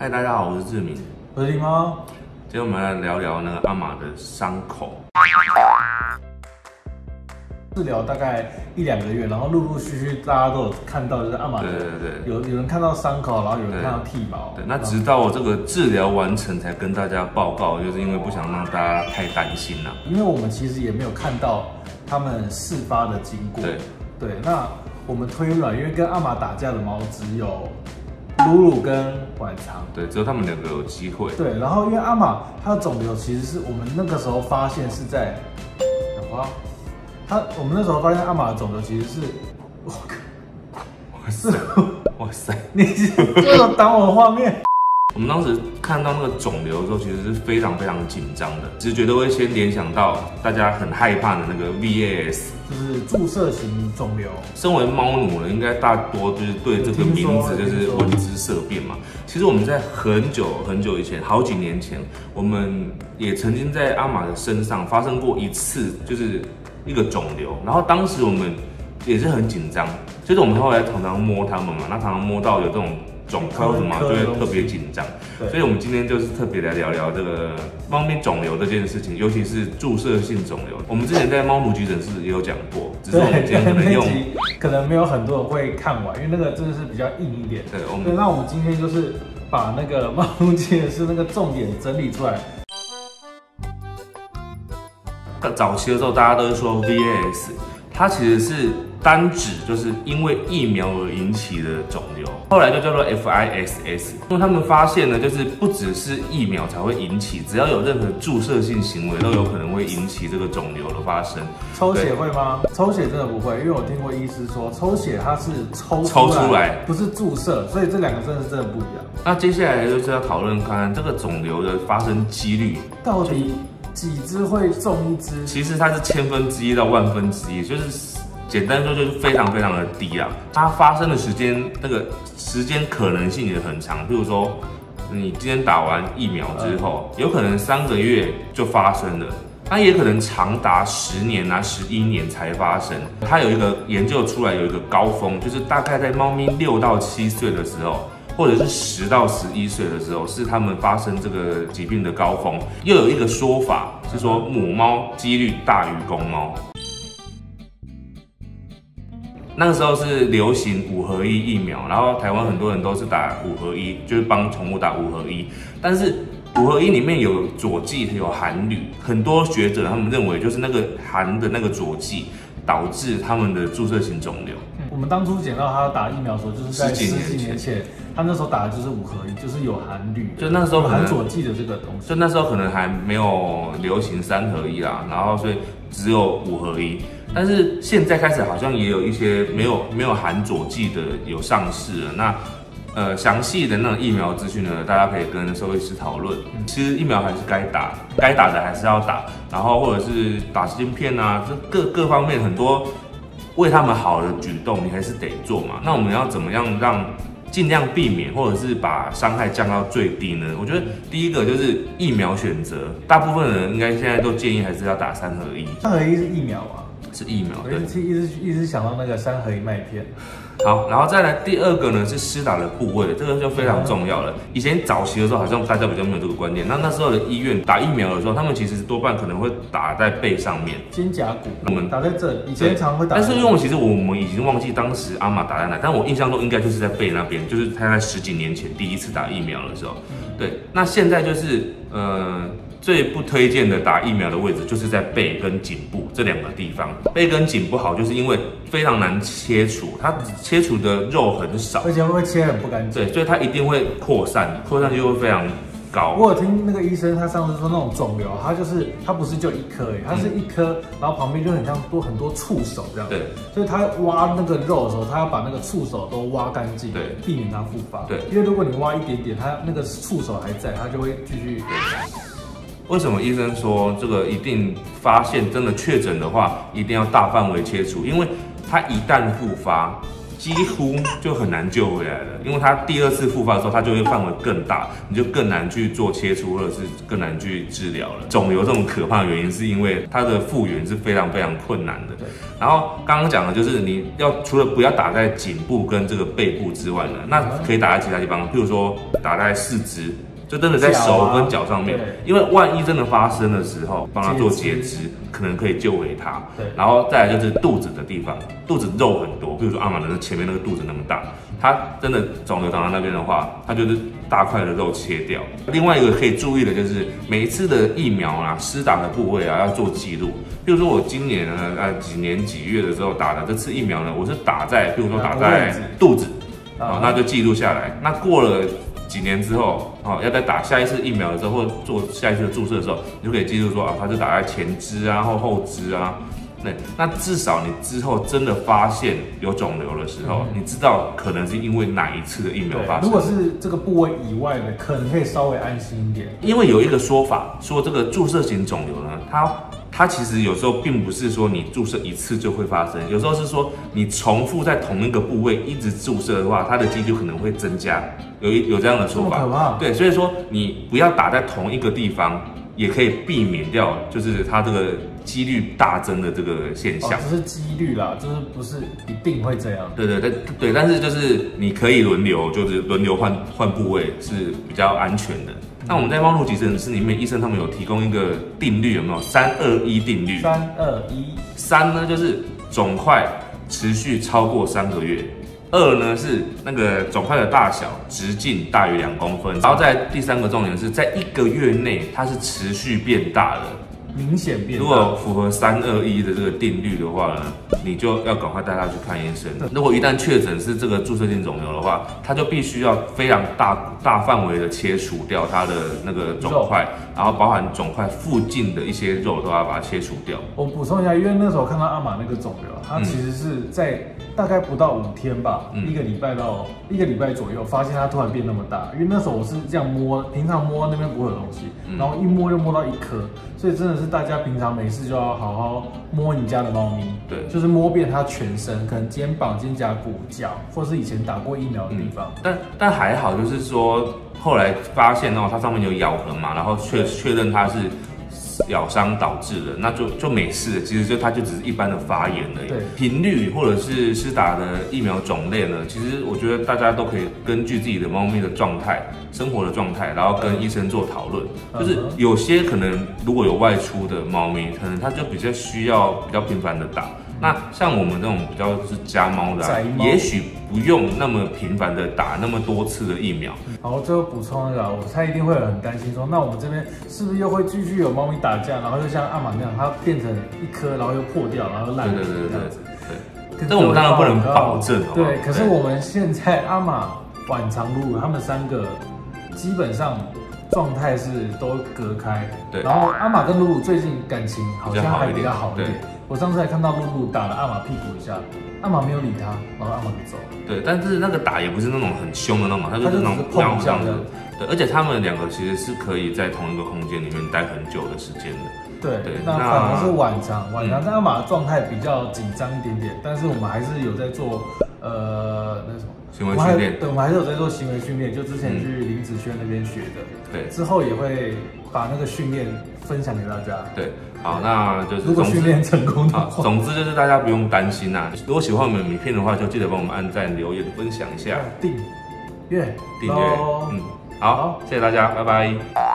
嗨，大家好，我是志明，我是狸猫。今天我们来聊聊那个阿玛的伤口。治疗大概1-2个月，然后陆陆续续大家都有看到，就是阿玛的，有人看到伤口，然后有人看到剃毛。对，那直到这个治疗完成才跟大家报告，就是因为不想让大家太担心啦。因为我们其实也没有看到他们事发的经过。对，那我们推论，因为跟阿玛打架的猫只有露露跟晚长，对，只有他们2个有机会。对，然后因为阿玛它的肿瘤其实是我们那个时候发现是在我们那时候发现阿玛的肿瘤其实是，哇塞，你为什么挡我的画面？我们当时看到那个肿瘤的时候，其实是非常紧张的，直觉都会先联想到大家很害怕的那个 VAS， 就是注射型肿瘤。身为猫奴呢，应该大多就是对这个名字就是闻之色变嘛。其实我们在很久以前，好几年前，我们也曾经在阿玛的身上发生过一次，就是一个肿瘤，然后当时我们也是很紧张，就是我们后来常常摸它们嘛，那常常摸到有这种肿块什么，就会特别紧张。所以我们今天就是特别来聊聊这个猫咪肿瘤这件事情，尤其是注射性肿瘤。我们之前在猫奴急诊室也有讲过，只是我们今天可能没有很多人会看完，因为那个真的是比较硬一点。对，那我们今天就是把那个猫奴急诊室那个重点整理出来。早期的时候，大家都是说 VAS， 它其实是单指就是因为疫苗而引起的肿瘤，后来就叫做 FISS。因为他们发现呢，就是不只是疫苗才会引起，只要有任何注射性行为，都有可能会引起这个肿瘤的发生。抽血会吗？抽血真的不会，因为我听过医师说，抽血它是抽出来，不是注射，所以这两个真的不一样。那接下来就是要讨论看看这个肿瘤的发生几率到底几只会中1只？其实它是1/1000到1/1000，就是简单说就是非常的低啊。它发生的时间，那个时间可能性也很长。譬如说，你今天打完疫苗之后，有可能3个月就发生了，它也可能长达10年啊、11年才发生。它有一个研究出来有一个高峰，就是大概在猫咪6到7岁的时候，或者是10到11岁的时候，是他们发生这个疾病的高峰。又有一个说法是说，母猫几率大于公猫。那个时候是流行5合1疫苗，然后台湾很多人都是打5合1，就是帮宠物打5合1。但是5合1里面有佐剂，有含铝，很多学者他们认为就是那个含的那个佐剂导致他们的注射型肿瘤。我们当初捡到他打疫苗的时候，就是在10几年前，他那时候打的就是5合1，就是有含铝，就那时候含佐剂的这个东西。就那时候可能还没有流行3合1啦，然后所以只有5合1。但是现在开始好像也有一些没有含佐剂的有上市了。那详细的那种疫苗资讯呢，大家可以跟兽医师讨论。其实疫苗还是该打的还是要打，然后或者是打晶片啊，这各方面很多为他们好的举动，你还是得做嘛。那我们要怎么样让尽量避免，或者是把伤害降到最低呢？我觉得第一个就是疫苗选择，大部分人应该现在都建议还是要打3合1。3合1是疫苗啊？是疫苗，对。一直想到那个3合1麦片。好，然后再来第2个呢是施打的部位，这个就非常重要了。以前早期的时候好像大家比较没有这个观念，那时候的医院打疫苗的时候，他们其实多半可能会打在背上面，肩胛骨，我们打在这里，以前常会打。但是因为其实我们已经忘记当时阿玛打在哪，但我印象中应该就是在背那边，就是他在10几年前第一次打疫苗的时候。对，那现在就是最不推荐的打疫苗的位置就是在背跟颈部这2个地方。背跟颈不好，就是因为非常难切除，它切除的肉很少，而且会切很不干净。对，所以它一定会扩散就会非常高。我有听那个医生，他上次说那种肿瘤，它不是就1颗，它是1颗，然后旁边就很像很多触手这样。对，所以他挖那个肉的时候，他要把那个触手都挖干净，对，避免它复发。对，因为如果你挖一点点，它那个触手还在，它就会继续。为什么医生说这个一定真的确诊的话，一定要大范围切除？因为它一旦复发，几乎就很难救回来了，因为它第2次复发的时候，它就会范围更大，你就更难去做切除，或者是更难去治疗了。肿瘤这种可怕的原因，是因为它的复原是非常困难的。然后刚刚讲的就是你要除了不要打在颈部跟这个背部之外呢，那可以打在其他地方，譬如说打在四肢。就真的在手跟脚上面，因为万一真的发生的时候，帮他做截肢，可能可以救回他。然后再来就是肚子的地方，肚子肉很多，比如说阿玛的前面那个肚子那么大，他真的肿瘤长在那边的话，他就是大块的肉切掉。另外一个可以注意的就是每一次的疫苗啊，施打的部位啊要做记录。比如说我今年呢，几年几月的时候打的这次疫苗呢，我是打在，比如说打在肚子，那就记录下来。那过了几年之后，要再打下一次疫苗的时候，或做下一次的注射的时候，你就可以记录说它是打在前肢啊，或后肢啊。对，那至少你之后真的发现有肿瘤的时候，你知道可能是因为哪一次的疫苗发生。如果是这个部位以外的，可能可以稍微安心一点。因为有一个说法说，这个注射型肿瘤呢，它其实有时候并不是说你注射一次就会发生，有时候是说你重复在同一个部位一直注射的话，它的几率可能会增加。有这样的说法。这么可怕？对，所以说你不要打在同一个地方，也可以避免掉就是它这个几率大增的这个现象。只是几率啦，就是不是一定会这样。对，但是就是你可以轮流，就是轮流换部位是比较安全的。那我们在猫路急诊室里面，医生他们有提供一个定律，有没有3-2-1定律？3-2-1。3呢就是肿块持续超过3个月。2呢是那个肿块的大小直径大于2公分，然后在第3个重点是在1个月内它是持续变大的，明显变大。如果符合3-2-1的这个定律的话呢，你就要赶快带他去看医生。如果一旦确诊是这个注射性肿瘤的话，他就必须要非常大范围的切除掉它的那个肿块，然后包含肿块附近的一些肉都要把它切除掉。我补充一下，因为那时候看到阿玛那个肿瘤，它其实是在大概不到5天吧，一个礼拜左右，发现它突然变那么大。因为那时候我是这样摸，平常摸那边不会有东西，然后一摸就摸到1颗，所以真的是大家平常没事就要好好摸你家的猫咪，对，就是摸遍它全身，可能肩膀、肩胛骨、脚，或是以前打过疫苗的地方。但还好，就是说后来发现它上面有咬痕嘛，然后确认它是咬伤导致的，那就没事了。其实它就只是一般的发炎而已。对，频率或者是施打的疫苗种类呢，其实我觉得大家都可以根据自己的猫咪的状态、生活的状态，然后跟医生做讨论。就是有些可能如果有外出的猫咪，可能它就比较需要比较频繁的打。那像我们这种比较是家猫的，也许不用那么频繁的打那么多次的疫苗。好，最后补充一个，我猜一定会有人很担心说，那我们这边是不是又会继续有猫咪打架，然后又像阿玛那样，它变成1颗，然后又破掉，然后烂皮这样子。对，这我们当然不能保证。对，可是我们现在阿玛、晚长、露露他们3个基本上状态是都隔开。对，然后阿玛跟露露最近感情好像还比较好一点。我上次还看到露露打了阿玛屁股一下，阿玛没有理他，然后阿玛就走了。对，但是那个打也不是那种很凶的那种，他就是那种碰一下的。对，而且他们2个其实是可以在同一个空间里面待很久的时间的。对，那反而是晚长，但阿玛的状态比较紧张一点点，但是我们还是有在做那什么行为训练。对，我们还是有在做行为训练，就之前去林子轩那边学的。对，之后也会把那个训练分享给大家。对。好，那就是如果训练成功的话，总之就是大家不用担心啦。如果喜欢我们的影片的话，就记得帮我们按赞、留言、分享一下，订阅，好，谢谢大家，拜拜。